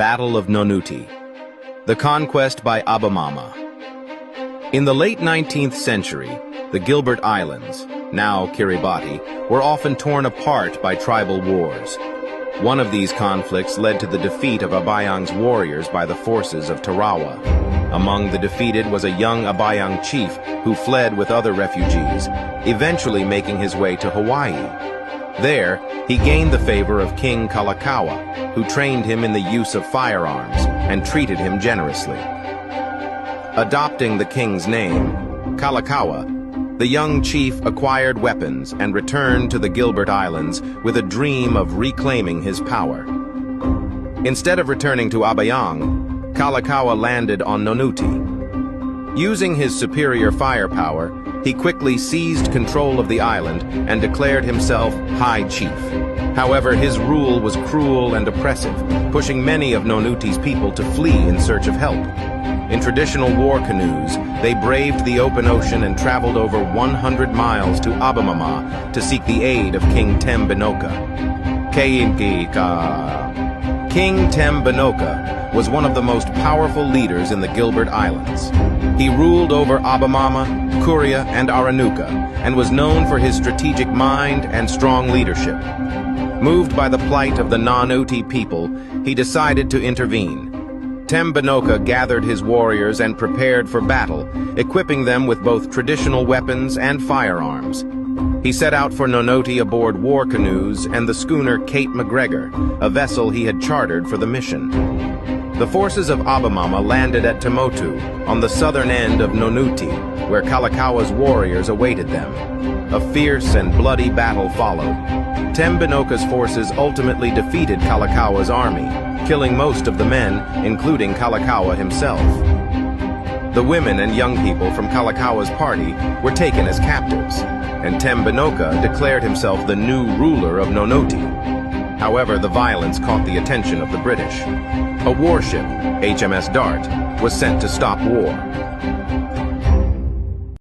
Battle of Nonuti. The conquest by Abamama. In the late 19th century, the Gilbert Islands, now Kiribati, were often torn apart by tribal wars. One of these conflicts led to the defeat of Abayang's warriors by the forces of Tarawa. Among the defeated was a young Abayang chief who fled with other refugees, eventually making his way to Hawaii. There, he gained the favor of King Kakawa, who trained him in the use of firearms and treated him generously. Adopting the king's name, Kakawa, the young chief acquired weapons and returned to the Gilbert Islands with a dream of reclaiming his power. Instead of returning to Abayang, Kakawa landed on Nonuti. Using his superior firepower, he quickly seized control of the island and declared himself High Chief. However, his rule was cruel and oppressive, pushing many of Nonuti's people to flee in search of help. In traditional war canoes, they braved the open ocean and traveled over 100 miles to Abamama to seek the aid of King Tem Binoka. King Tem Binoka was one of the most powerful leaders in the Gilbert Islands. He ruled over Abamama, Kuria, and Aranuka, and was known for his strategic mind and strong leadership. Moved by the plight of the Nonuti people, he decided to intervene. Tem Binoka gathered his warriors and prepared for battle, equipping them with both traditional weapons and firearms. He set out for Nonuti aboard war canoes and the schooner Kate McGregor, a vessel he had chartered for the mission. The forces of Abamama landed at Tumotu, on the southern end of Nonuti, where Kalakawa's warriors awaited them. A fierce and bloody battle followed. Tem Binoka's forces ultimately defeated Kalakawa's army, killing most of the men, including Kakawa himself. The women and young people from Kalakawa's party were taken as captives, and Tem Binoka declared himself the new ruler of Nonuti. However, the violence caught the attention of the British. A warship, HMS Dart, was sent to stop war.